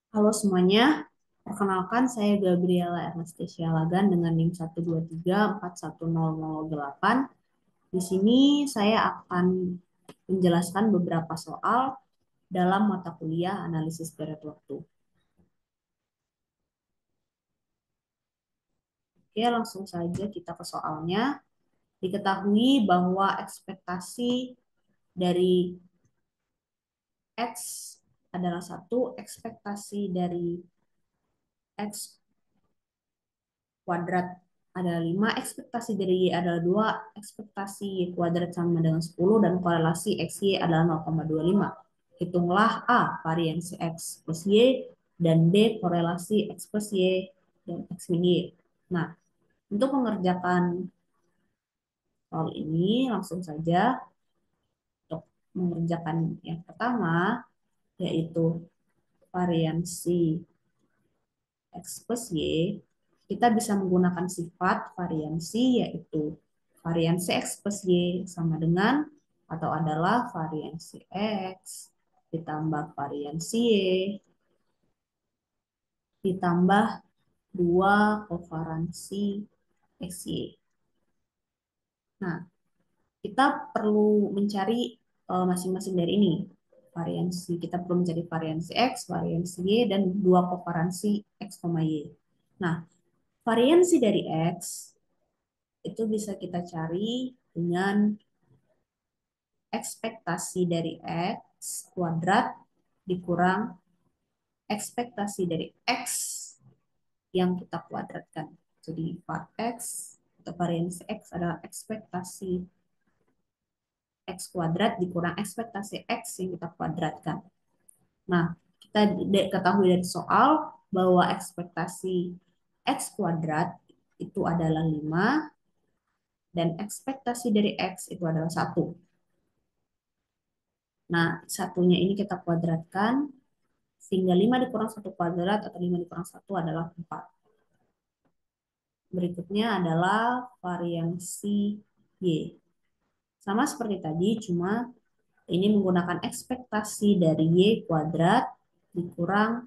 Halo semuanya, perkenalkan saya Gabriela Ernestesia Lagan dengan NIM 123410008. Di sini saya akan menjelaskan beberapa soal dalam mata kuliah analisis periode waktu. Oke, langsung saja kita ke soalnya. Diketahui bahwa ekspektasi dari X adalah satu, ekspektasi dari X kuadrat adalah 5, ekspektasi dari Y adalah 2, ekspektasi Y kuadrat sama dengan 10, dan korelasi XY adalah 0,25. Hitunglah A, variansi X plus Y, dan B, korelasi X plus Y dan X min Y. Nah, untuk mengerjakan soal ini, langsung saja untuk mengerjakan yang pertama, yaitu variansi X plus Y, kita bisa menggunakan sifat variansi, yaitu variansi X plus Y sama dengan atau adalah variansi X ditambah variansi Y ditambah 2 kovaransi XY. Nah, kita perlu mencari masing-masing dari ini. Variansi, kita perlu mencari variansi X, variansi Y, dan 2 kovaransi X, Y. Nah, variansi dari X itu bisa kita cari dengan ekspektasi dari X kuadrat dikurang ekspektasi dari X yang kita kuadratkan. Jadi var X atau variansi X adalah ekspektasi X kuadrat dikurang ekspektasi X yang kita kuadratkan. Nah, kita ketahui dari soal bahwa ekspektasi X kuadrat itu adalah 5 dan ekspektasi dari X itu adalah 1. Nah, satunya ini kita kuadratkan, sehingga 5 dikurang 1 kuadrat atau 5 dikurang 1 adalah 4. Berikutnya adalah variansi Y. Sama seperti tadi, cuma ini menggunakan ekspektasi dari Y kuadrat dikurang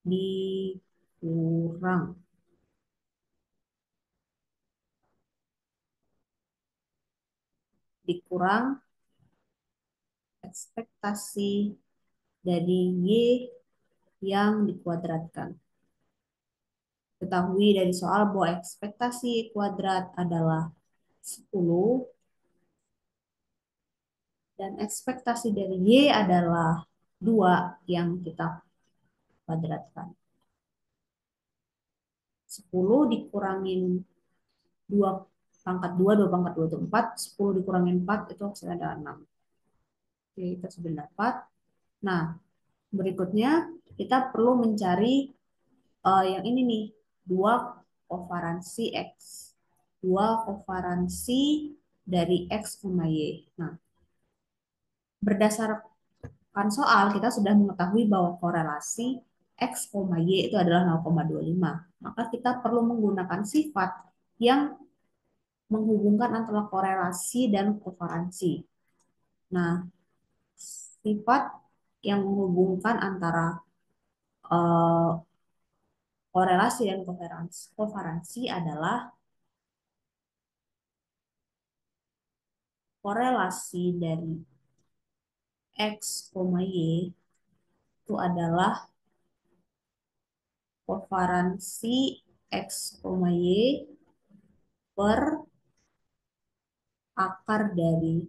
dikurang dikurang ekspektasi dari Y yang dikuadratkan. Ketahui dari soal bahwa ekspektasi kuadrat adalah 10 dan ekspektasi dari Y adalah 2 yang kita kuadratkan. 10 dikurangin 2 pangkat 2, 2 pangkat 2 itu 4, 10 dikurangin 4 itu hasilnya adalah 6. Oke, kita sudah dapat. Nah, berikutnya kita perlu mencari yang ini nih, 2 kovaransi X. 2 kovaransi dari X, Y. Nah, berdasarkan soal, kita sudah mengetahui bahwa korelasi X, Y itu adalah 0,25. Maka kita perlu menggunakan sifat yang menghubungkan antara korelasi dan kovaransi. Nah, sifat yang menghubungkan antara eh, korelasi dan kovaransi adalah korelasi dari X, Y itu adalah kovaransi X, Y per akar dari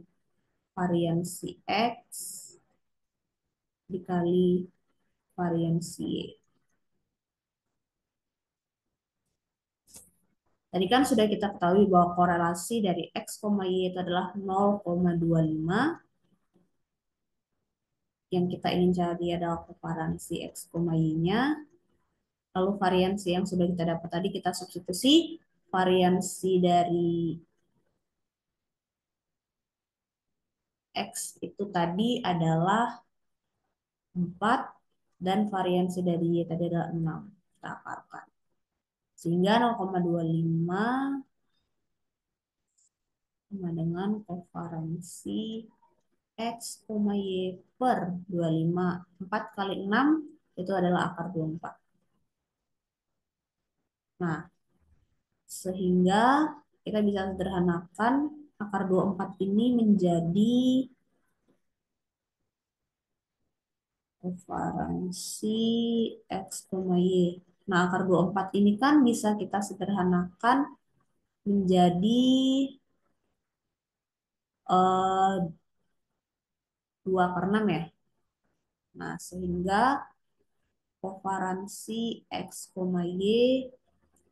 variansi X dikali variansi Y. Tadi kan sudah kita ketahui bahwa korelasi dari X, Y itu adalah 0,25. Yang kita ingin cari adalah kovaransi X, Y-nya. Lalu variansi yang sudah kita dapat tadi kita substitusi. Variansi dari X itu tadi adalah 4 dan variansi dari Y tadi adalah 6. Kita akarkan. Sehingga 0,25 sama dengan kovaransi X, Y per 25. 4 kali 6 itu adalah akar 24. Nah, sehingga kita bisa sederhanakan akar 24 ini menjadi kuvaransi X, Y. Nah, akar 24 ini kan bisa kita sederhanakan menjadi 2 per 6 ya. Nah, sehingga kuvaransi X, Y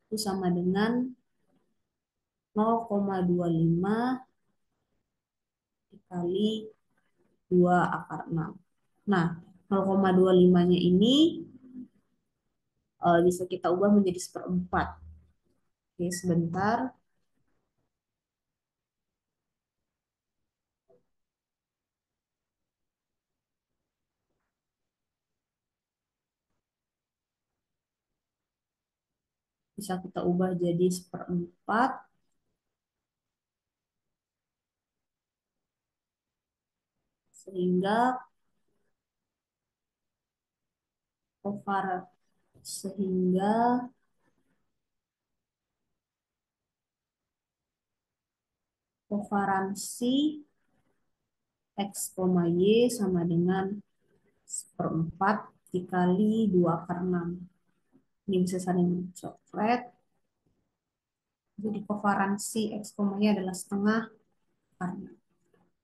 itu sama dengan 0,25 dikali 2 akar 6. Nah, 0,25-nya ini bisa kita ubah menjadi seperempat. Oke, sebentar. Bisa kita ubah jadi seperempat. Sehingga kovar sehingga kovaransi X, Y sama dengan seperempat dikali 2 per 6. Ini bisa saling coklat. Jadi kovaransi X, Y adalah setengah per 6.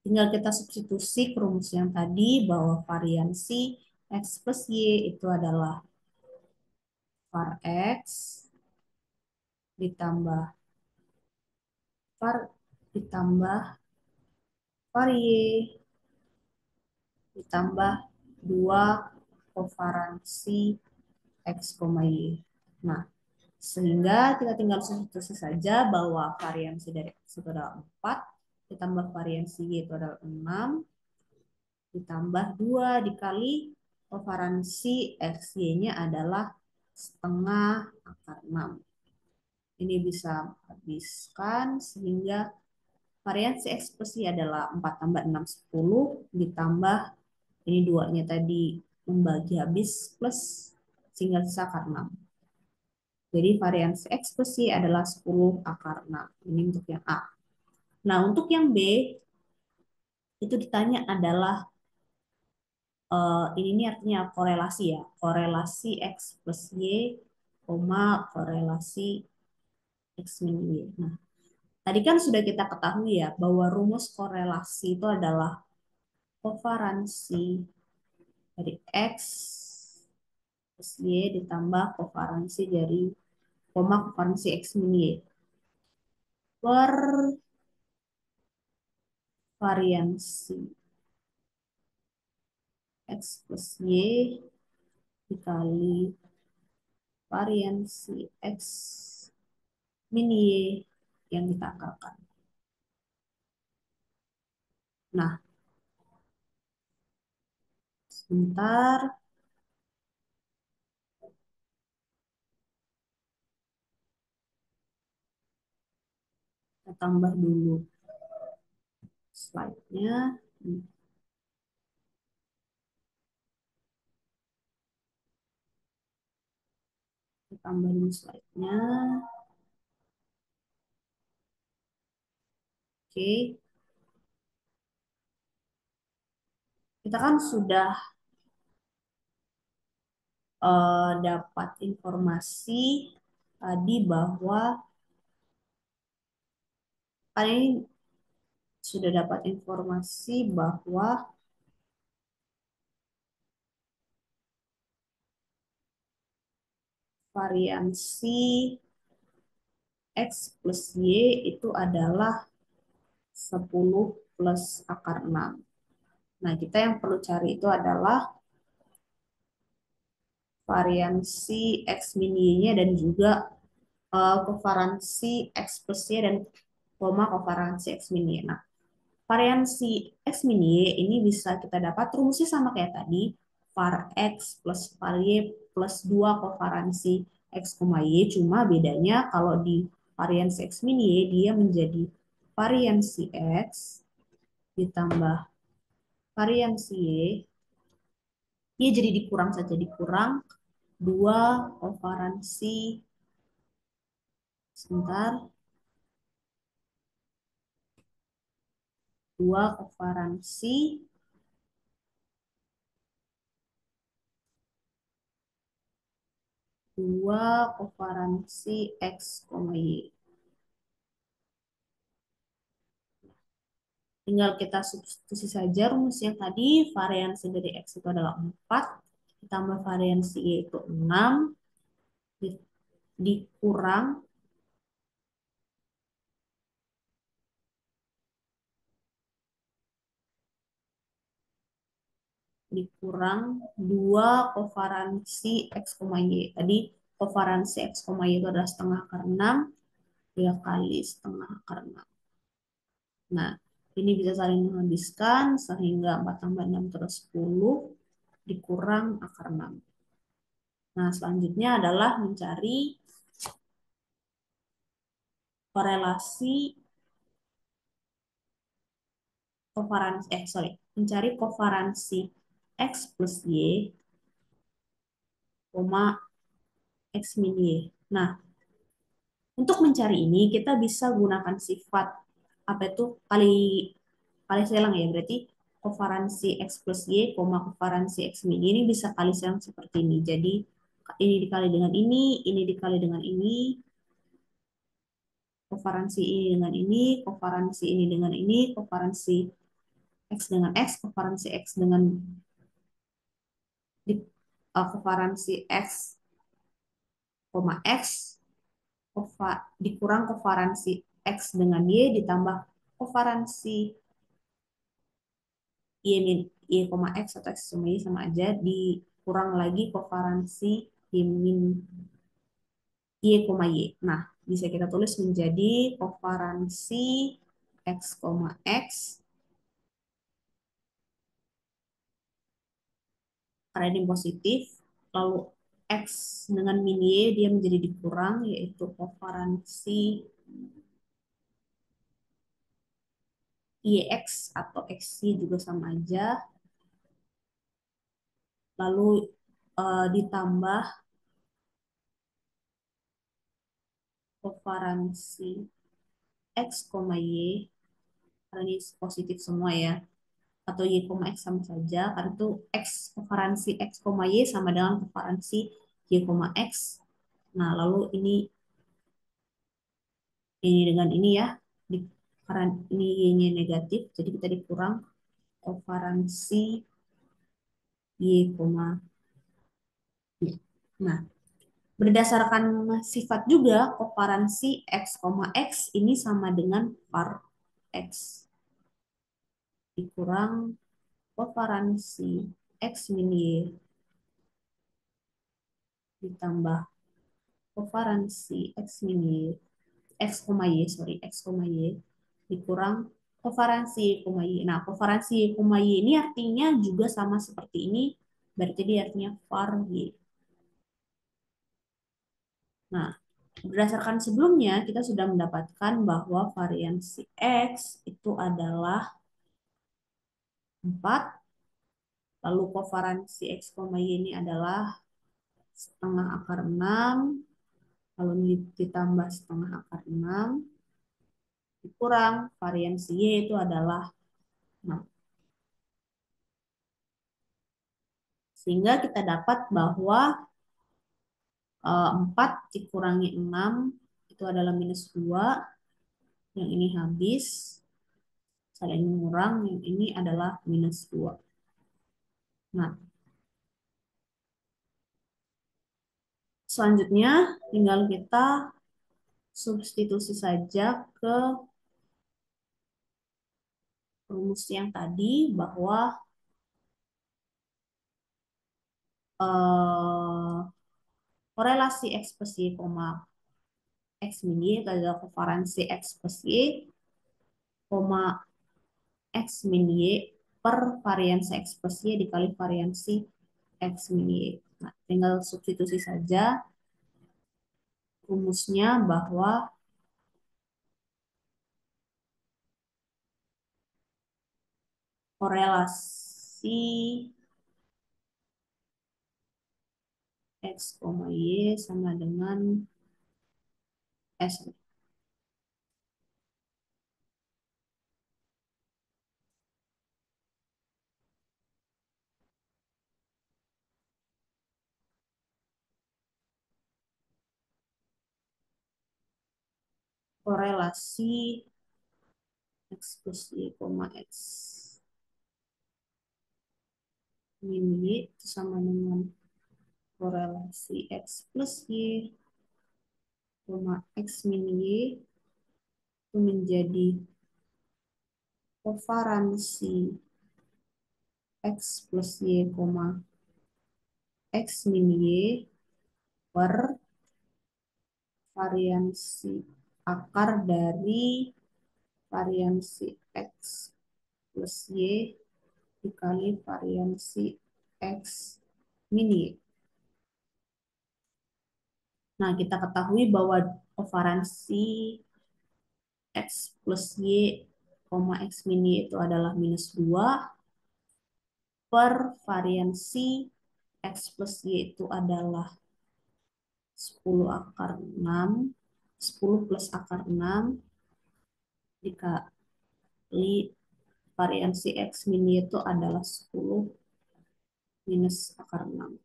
Tinggal kita substitusi ke rumus yang tadi bahwa variansi X plus Y itu adalah var X ditambah var ditambah var Y ditambah 2 kovaransi X, Y. Nah, sehingga kita tinggal substitusi saja bahwa variansi dari X itu adalah 4, ditambah variansi Y itu adalah 6, ditambah 2 dikali kovaransi X, Y-nya adalah setengah akar 6. Ini bisa habiskan sehingga variansi ekspresi adalah 4 tambah 6, 10, ditambah ini 2-nya tadi membagi habis plus sehingga sisa akar 6. Jadi variansi ekspresi adalah 10 akar 6. Ini untuk yang A. Nah, untuk yang B, itu ditanya adalah, ini artinya korelasi ya. Korelasi X plus Y, korelasi X min Y. Nah, tadi kan sudah kita ketahui ya bahwa rumus korelasi itu adalah kovaransi dari X plus Y ditambah kovaransi dari kovaransi X min Y per variansi X plus Y dikali variansi X min Y yang kita akalkan. Nah, sebentar kita tambah dulu slide-nya. Kita tambah dulu slide-nya. Oke, kita kan sudah dapat informasi tadi bahwa kalian sudah dapat informasi bahwa variansi X plus Y itu adalah 10 plus akar 6. Nah, kita yang perlu cari itu adalah variansi X min Y-nya dan juga kovaransi X plus Y dan kovaransi X min Y. Nah, variansi X min Y ini bisa kita dapat rumusnya sama kayak tadi, var X plus var Y plus 2 kovaransi X, Y, cuma bedanya kalau di variansi X min Y dia menjadi variansi X ditambah variansi Y jadi dikurang saja, dikurang 2 kovaransi, sebentar, 2 kovaransi, 2 kovaransi X, Y. Tinggal kita substitusi saja rumus yang tadi, variansi dari X itu adalah 4, ditambah variansi Y itu 6, dikurang dikurang 2 kovaransi X, Y. Tadi kovaransi X, Y itu adalah setengah akar 6, 3 kali setengah akar 6. Nah, ini bisa saling menghabiskan sehingga 4 tambah 6 terus 10 dikurang akar 6. Nah, selanjutnya adalah mencari korelasi mencari kovaransi X plus Y, X min Y. Nah, untuk mencari ini kita bisa gunakan sifat apa itu kali kali silang ya, berarti kovaransi X plus Y, kovaransi X min Y ini bisa kali silang seperti ini. Jadi ini dikali dengan ini dikali dengan ini, kovaransi ini dengan ini, kovaransi ini dengan ini, kovaransi X dengan X, kovaransi X dengan kovaransi X, X, dikurang kovaransi X dengan Y ditambah kovaransi Y min Y, X atau X sama Y sama aja dikurang lagi kovaransi Y min Y, Y. Nah, bisa kita tulis menjadi kovaransi X, X karena ini positif, lalu X dengan min Y dia menjadi dikurang, yaitu kovaransi YX atau XY juga sama aja. Lalu ditambah kovaransi X, Y, karena ini positif semua ya, atau Y, X sama saja, karena itu X, kovaransi X, Y sama dengan kovaransi Y, X. Nah, lalu ini dengan ini ya, karena ini Y-nya negatif, jadi kita dikurang kovaransi Y, Y. Nah, berdasarkan sifat juga, kovaransi X, X ini sama dengan var X dikurang kovaransi X min Y ditambah kovaransi X min Y, X, Y dikurang kovaransi Y, Y. Nah, kovaransi Y ini artinya juga sama seperti ini, berarti dia artinya var Y. Nah, berdasarkan sebelumnya, kita sudah mendapatkan bahwa variansi X itu adalah 4, lalu kovaransi X, Y ini adalah setengah akar 6, lalu ditambah setengah akar 6, dikurang variansi Y itu adalah 6. Sehingga kita dapat bahwa 4 dikurangi 6 itu adalah minus 2, yang ini habis, saling mengurang, yang ini adalah minus 2. Nah, selanjutnya tinggal kita substitusi saja ke rumus yang tadi bahwa eh, korelasi X plus Y, X min Y itu adalah kovaransi X plus Y, X min Y per variansi X plus Y dikali variansi X min Y. Nah, tinggal substitusi saja rumusnya bahwa korelasi X, Y sama dengan S. Korelasi X plus Y, X min Y itu sama dengan korelasi X plus Y, X min Y itu menjadi kovaransi X plus Y, X min Y per variansi akar dari variansi X plus Y dikali variansi X min Y. Nah, kita ketahui bahwa kovaransi X plus Y, X min Y itu adalah minus 2 per variansi X plus Y itu adalah 10 akar 6, 10 plus akar 6 dikali variansi X min Y itu adalah 10 minus akar 6.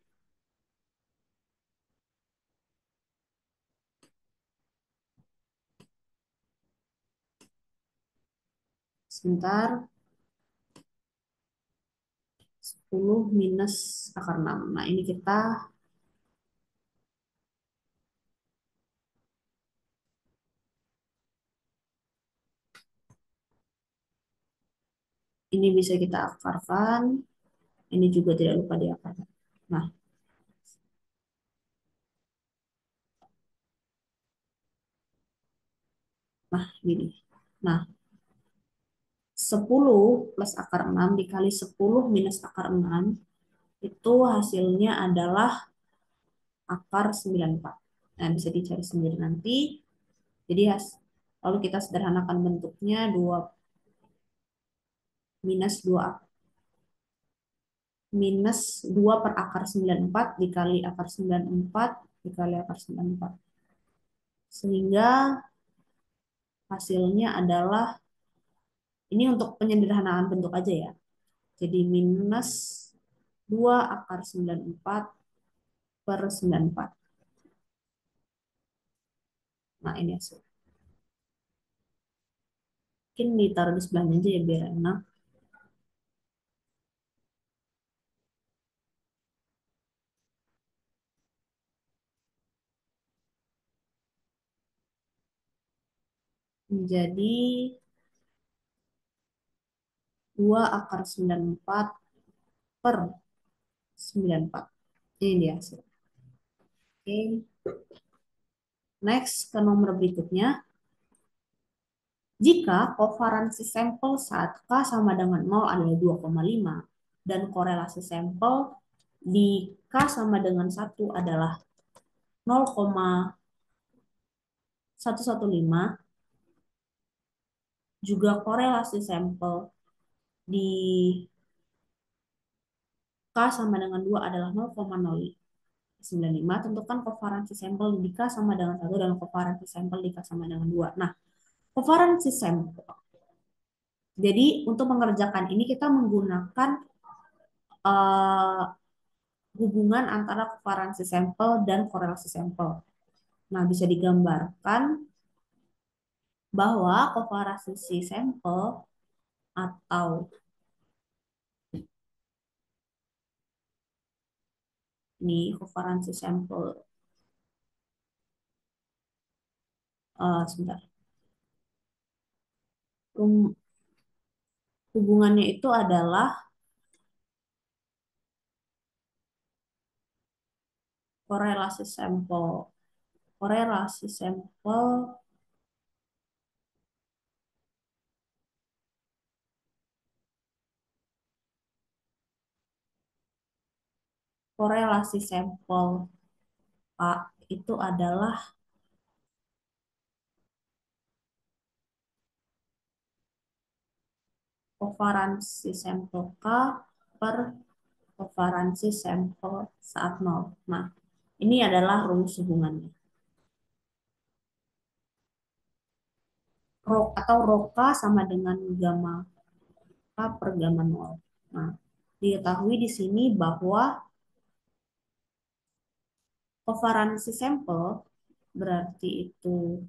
Sebentar, 10 minus akar 6. Nah, ini bisa kita akarkan, ini juga tidak lupa diakarkan. Nah, gini. Nah, 10 plus akar 6 dikali 10 minus akar 6 itu hasilnya adalah akar 94. Nah, bisa dicari sendiri nanti. Jadi lalu kita sederhanakan bentuknya 2 minus 2 minus 2 per akar 94 dikali akar 94 dikali akar 94. Sehingga hasilnya adalah, ini untuk penyederhanaan bentuk aja ya. Jadi minus 2 akar 94 per 94. Nah, ini hasil. Mungkin ditaruh di sebelahnya aja ya biar enak. Menjadi 2 akar 94 per 94. Ini dia hasil. Oke. Next ke nomor berikutnya. Jika kovaransi sampel saat K sama dengan 0 adalah 2,5 dan korelasi sampel di K sama dengan 1 adalah 0,115, juga korelasi sampel di K sama dengan 2 adalah 0,095, tentukan kovaransi sampel di K sama dengan 1 dan kovaransi sampel di K sama dengan 2. Nah, kovaransi sampel. Jadi, untuk mengerjakan ini kita menggunakan hubungan antara kovaransi sampel dan korelasi sampel. Nah, bisa digambarkan bahwa kovaransi sampel atau ini kovaransi sampel, sebentar. Hubungannya itu adalah korelasi sampel. Korelasi sampel korelasi sampel A itu adalah kovaransi sampel K per kovaransi sampel saat nol. Nah, ini adalah rumus hubungannya. Rho atau Rho sama dengan gamma K per gamma nol. Nah, diketahui di sini bahwa kovaransi sampel berarti itu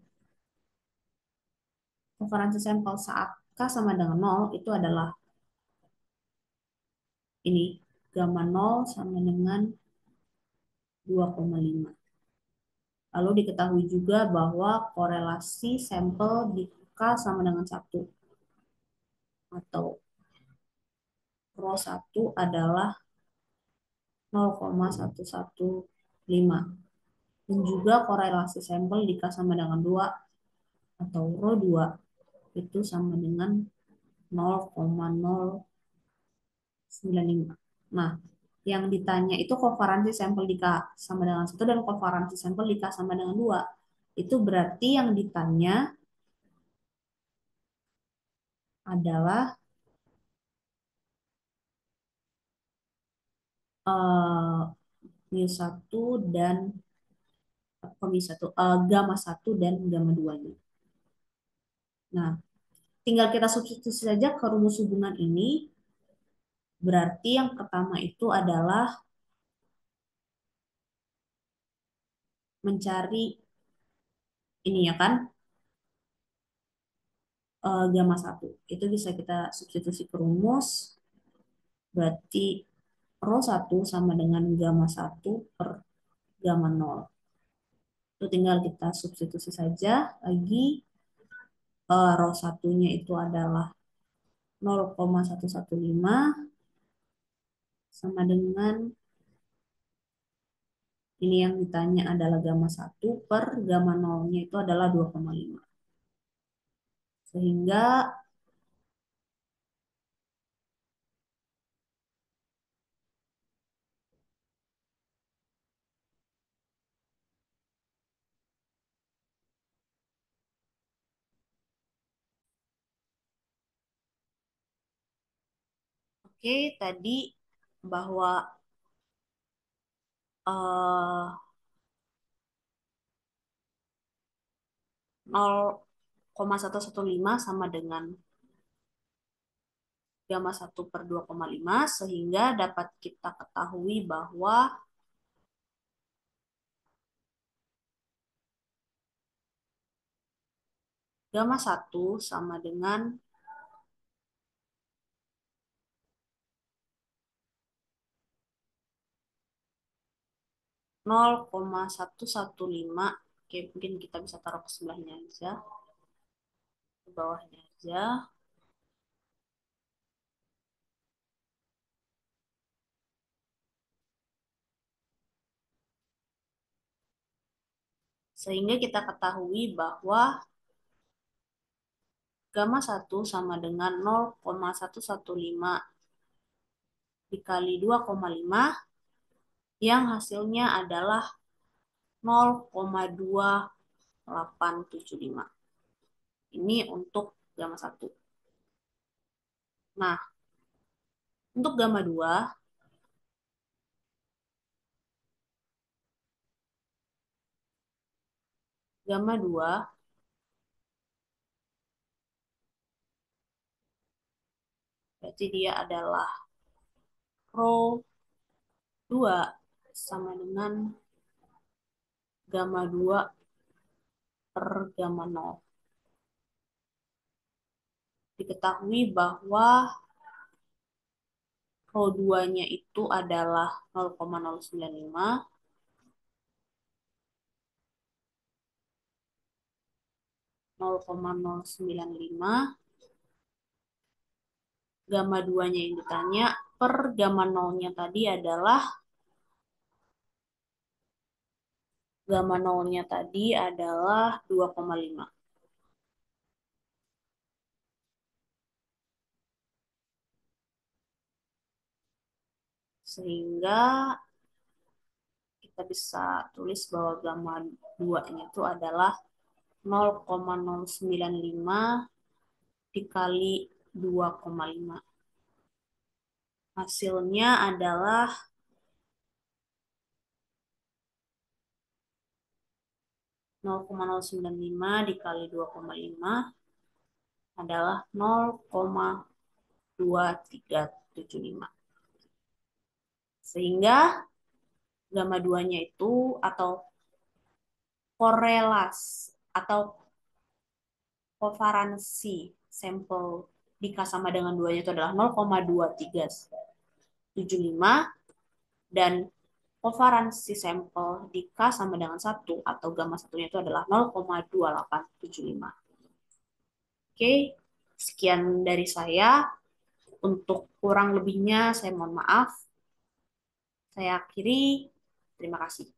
kovaransi sampel saat K sama dengan nol itu adalah ini gamma nol sama dengan 2,5. Lalu diketahui juga bahwa korelasi sampel di K sama dengan 1 atau Rho 1 adalah 0,115 dan juga korelasi sampel di K sama dengan 2 atau Rho 2 itu sama dengan 0,095. Nah, yang ditanya itu kovaransi sampel di K sama dengan 1 dan kovaransi sampel di K sama dengan 2. Itu berarti yang ditanya adalah eh mu 1 dan mu 1, gamma 1 dan gamma 2-nya. Nah, tinggal kita substitusi saja ke rumus hubungan ini. Berarti yang pertama itu adalah mencari ini ya kan, gamma 1. Itu bisa kita substitusi ke rumus. Berarti Rho 1 sama dengan gamma 1 per gamma nol. Itu tinggal kita substitusi saja lagi. Rho 1-nya itu adalah 0,115 sama dengan ini yang ditanya adalah gamma 1 per gamma nolnya itu adalah 2,5. Sehingga oke, tadi bahwa eh, 0,115 sama dengan gamma 1 per 2,5 sehingga dapat kita ketahui bahwa gamma 1 sama dengan 0,115. Oke, mungkin kita bisa taruh ke sebelahnya aja, ke bawahnya aja. Sehingga kita ketahui bahwa gamma 1 sama dengan 0,115 dikali 2,5 yang hasilnya adalah 0,2875. Ini untuk gamma 1. Nah, untuk gamma 2, gamma 2 berarti dia adalah rho 2 sama dengan gamma 2 per gamma 0. Diketahui bahwa rho 2-nya itu adalah 0,095, 0,095, gamma 2-nya yang ditanya per gamma 0-nya tadi adalah gamma 0-nya tadi adalah 2,5. Sehingga kita bisa tulis bahwa gamma 2-nya itu adalah 0,095 dikali 2,5. Hasilnya adalah 0,095 dikali 2,5 adalah 0,2375. Sehingga gamma 2-nya itu atau korelas atau kovaransi sampel di K sama dengan 2-nya itu adalah 0,2375 dan kovaransi sampel di K sama dengan 1 atau gamma satunya itu adalah 0,2875. Oke, sekian dari saya. Untuk kurang lebihnya saya mohon maaf. Saya akhiri. Terima kasih.